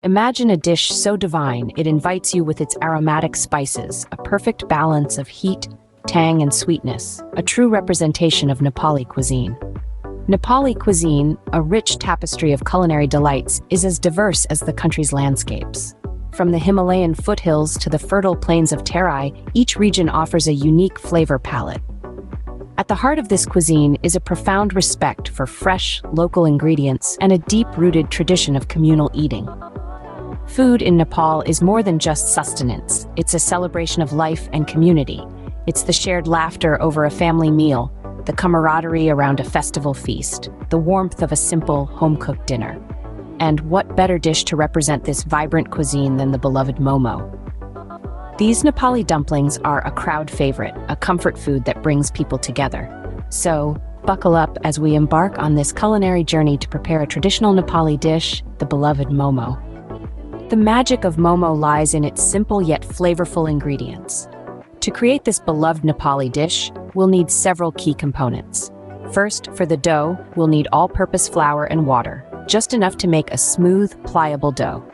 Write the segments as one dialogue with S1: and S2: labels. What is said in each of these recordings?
S1: Imagine a dish so divine it invites you with its aromatic spices, a perfect balance of heat, tang, and sweetness, a true representation of Nepali cuisine. Nepali cuisine, a rich tapestry of culinary delights, is as diverse as the country's landscapes. From the Himalayan foothills to the fertile plains of Terai, each region offers a unique flavor palette. At the heart of this cuisine is a profound respect for fresh, local ingredients and a deep-rooted tradition of communal eating. Food in Nepal is more than just sustenance. It's a celebration of life and community. It's the shared laughter over a family meal, the camaraderie around a festival feast, the warmth of a simple, home-cooked dinner. And what better dish to represent this vibrant cuisine than the beloved momo? These Nepali dumplings are a crowd favorite, a comfort food that brings people together. So, buckle up as we embark on this culinary journey to prepare a traditional Nepali dish, the beloved momo. The magic of momo lies in its simple yet flavorful ingredients. To create this beloved Nepali dish, we'll need several key components. First, for the dough, we'll need all-purpose flour and water, just enough to make a smooth, pliable dough.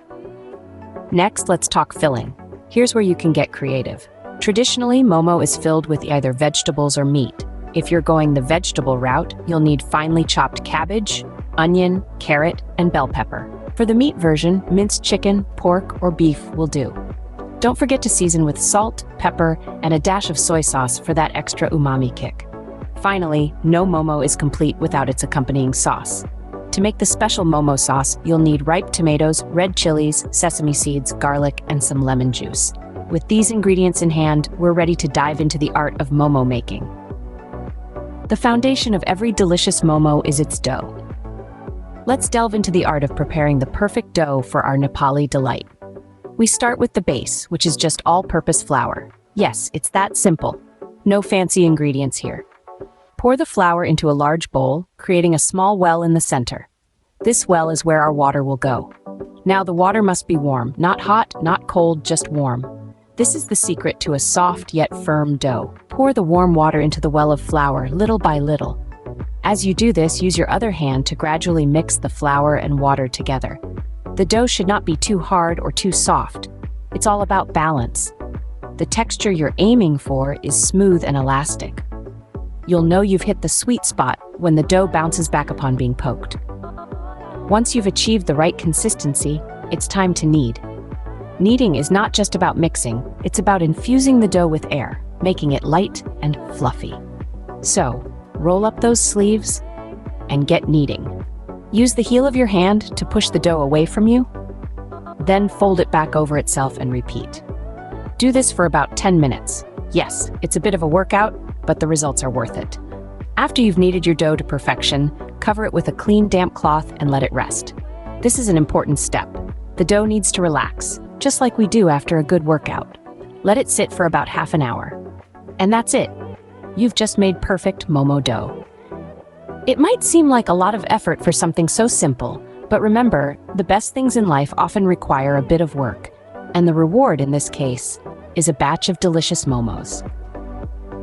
S1: Next, let's talk filling. Here's where you can get creative. Traditionally, momo is filled with either vegetables or meat. If you're going the vegetable route, you'll need finely chopped cabbage, onion, carrot, and bell pepper. For the meat version, minced chicken, pork, or beef will do. Don't forget to season with salt, pepper, and a dash of soy sauce for that extra umami kick. Finally, no momo is complete without its accompanying sauce. To make the special momo sauce, you'll need ripe tomatoes, red chilies, sesame seeds, garlic, and some lemon juice. With these ingredients in hand, we're ready to dive into the art of momo making. The foundation of every delicious momo is its dough. Let's delve into the art of preparing the perfect dough for our Nepali delight. We start with the base, which is just all-purpose flour. Yes, it's that simple. No fancy ingredients here. Pour the flour into a large bowl, creating a small well in the center. This well is where our water will go. Now the water must be warm, not hot, not cold, just warm. This is the secret to a soft yet firm dough. Pour the warm water into the well of flour, little by little. As you do this, use your other hand to gradually mix the flour and water together. The dough should not be too hard or too soft. It's all about balance. The texture you're aiming for is smooth and elastic. You'll know you've hit the sweet spot when the dough bounces back upon being poked. Once you've achieved the right consistency, it's time to knead. Kneading is not just about mixing, it's about infusing the dough with air, making it light and fluffy. So, roll up those sleeves and get kneading. Use the heel of your hand to push the dough away from you, then fold it back over itself and repeat. Do this for about 10 minutes. Yes, it's a bit of a workout, but the results are worth it. After you've kneaded your dough to perfection, cover it with a clean, damp cloth and let it rest. This is an important step. The dough needs to relax, just like we do after a good workout. Let it sit for about half an hour. And that's it. You've just made perfect momo dough. It might seem like a lot of effort for something so simple, but remember, the best things in life often require a bit of work, and the reward in this case is a batch of delicious momos.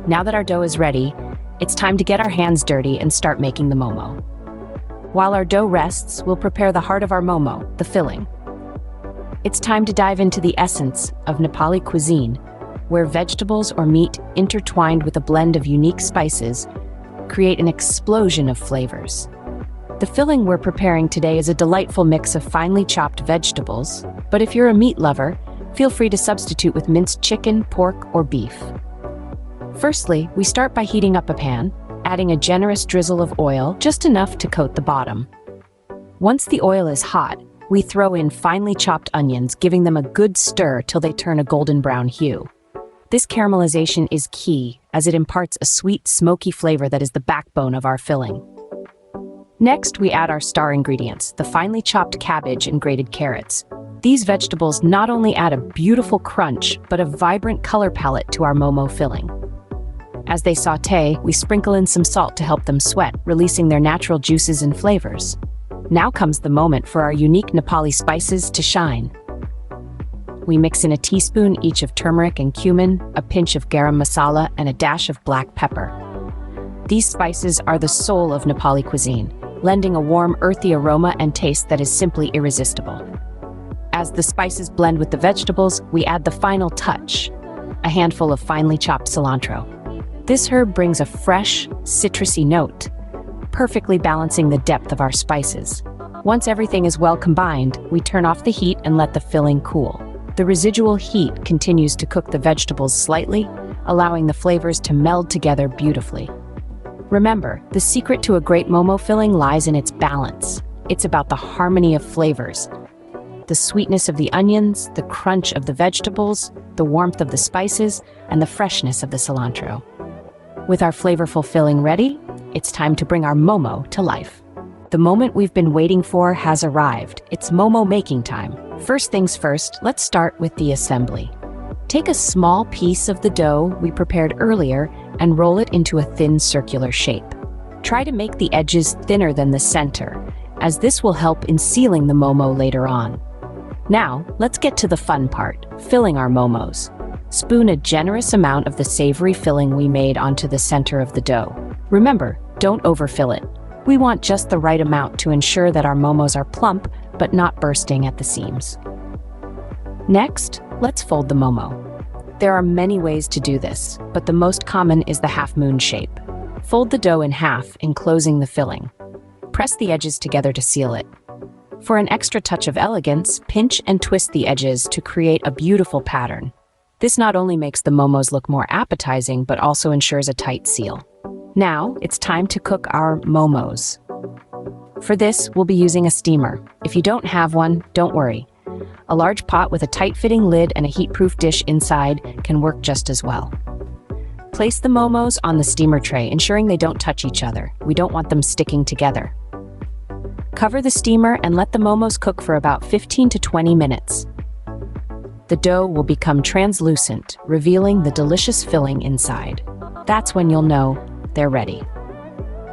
S1: Now that our dough is ready, it's time to get our hands dirty and start making the momo. While our dough rests, we'll prepare the heart of our momo, the filling. It's time to dive into the essence of Nepali cuisine, where vegetables or meat intertwined with a blend of unique spices create an explosion of flavors. The filling we're preparing today is a delightful mix of finely chopped vegetables, but if you're a meat lover, feel free to substitute with minced chicken, pork, or beef. Firstly, we start by heating up a pan, adding a generous drizzle of oil, just enough to coat the bottom. Once the oil is hot, we throw in finely chopped onions, giving them a good stir till they turn a golden brown hue. This caramelization is key, as it imparts a sweet, smoky flavor that is the backbone of our filling. Next, we add our star ingredients, the finely chopped cabbage and grated carrots. These vegetables not only add a beautiful crunch, but a vibrant color palette to our momo filling. As they sauté, we sprinkle in some salt to help them sweat, releasing their natural juices and flavors. Now comes the moment for our unique Nepali spices to shine. We mix in a teaspoon each of turmeric and cumin, a pinch of garam masala, and a dash of black pepper. These spices are the soul of Nepali cuisine, lending a warm, earthy aroma and taste that is simply irresistible. As the spices blend with the vegetables, we add the final touch, a handful of finely chopped cilantro. This herb brings a fresh, citrusy note, perfectly balancing the depth of our spices. Once everything is well combined, we turn off the heat and let the filling cool. The residual heat continues to cook the vegetables slightly, allowing the flavors to meld together beautifully. Remember, the secret to a great momo filling lies in its balance. It's about the harmony of flavors. The sweetness of the onions, the crunch of the vegetables, the warmth of the spices, and the freshness of the cilantro. With our flavorful filling ready, it's time to bring our momo to life. The moment we've been waiting for has arrived. It's momo making time. First things first, let's start with the assembly. Take a small piece of the dough we prepared earlier and roll it into a thin circular shape. Try to make the edges thinner than the center, as this will help in sealing the momo later on. Now, let's get to the fun part, filling our momos. Spoon a generous amount of the savory filling we made onto the center of the dough. Remember, don't overfill it. We want just the right amount to ensure that our momos are plump but not bursting at the seams. Next, let's fold the momo. There are many ways to do this, but the most common is the half-moon shape. Fold the dough in half, enclosing the filling. Press the edges together to seal it. For an extra touch of elegance, pinch and twist the edges to create a beautiful pattern. This not only makes the momos look more appetizing, but also ensures a tight seal. Now, it's time to cook our momos. For this, we'll be using a steamer. If you don't have one, don't worry. A large pot with a tight-fitting lid and a heat-proof dish inside can work just as well. Place the momos on the steamer tray, ensuring they don't touch each other. We don't want them sticking together. Cover the steamer and let the momos cook for about 15 to 20 minutes. The dough will become translucent, revealing the delicious filling inside. That's when you'll know they're ready.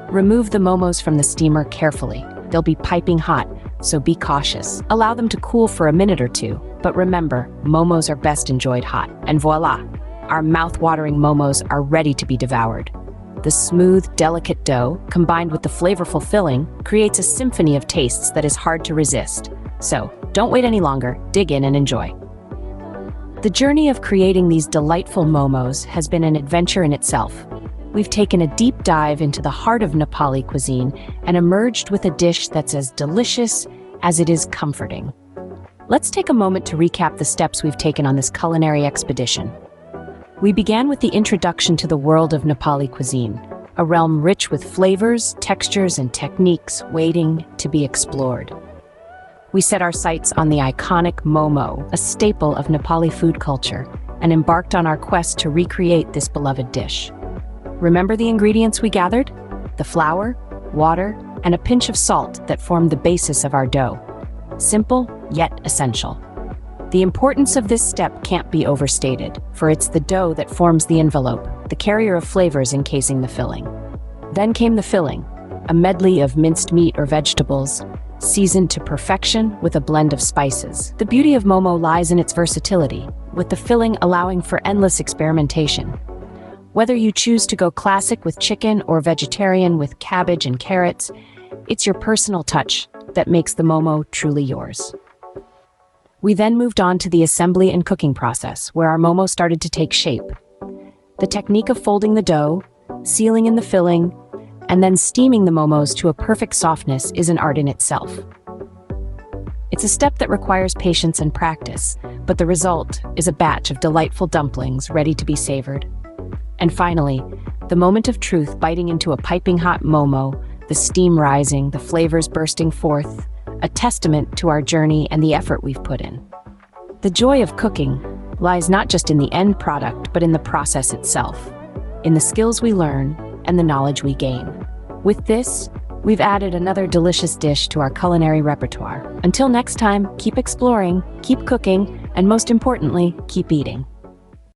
S1: Remove the momos from the steamer carefully. They'll be piping hot, so be cautious. Allow them to cool for a minute or two, but remember, momos are best enjoyed hot. And voila! Our mouth-watering momos are ready to be devoured. The smooth, delicate dough, combined with the flavorful filling, creates a symphony of tastes that is hard to resist. So, don't wait any longer, dig in and enjoy. The journey of creating these delightful momos has been an adventure in itself. We've taken a deep dive into the heart of Nepali cuisine and emerged with a dish that's as delicious as it is comforting. Let's take a moment to recap the steps we've taken on this culinary expedition. We began with the introduction to the world of Nepali cuisine, a realm rich with flavors, textures, and techniques waiting to be explored. We set our sights on the iconic momo, a staple of Nepali food culture, and embarked on our quest to recreate this beloved dish. Remember the ingredients we gathered? The flour, water, and a pinch of salt that formed the basis of our dough. Simple, yet essential. The importance of this step can't be overstated, for it's the dough that forms the envelope, the carrier of flavors encasing the filling. Then came the filling, a medley of minced meat or vegetables, seasoned to perfection with a blend of spices. The beauty of momo lies in its versatility, with the filling allowing for endless experimentation. Whether you choose to go classic with chicken or vegetarian with cabbage and carrots, it's your personal touch that makes the momo truly yours. We then moved on to the assembly and cooking process, where our momo started to take shape. The technique of folding the dough, sealing in the filling, and then steaming the momos to a perfect softness is an art in itself. It's a step that requires patience and practice, but the result is a batch of delightful dumplings ready to be savored. And finally, the moment of truth, biting into a piping hot momo, the steam rising, the flavors bursting forth, a testament to our journey and the effort we've put in. The joy of cooking lies not just in the end product, but in the process itself, in the skills we learn and the knowledge we gain. With this, we've added another delicious dish to our culinary repertoire. Until next time, keep exploring, keep cooking, and most importantly, keep eating.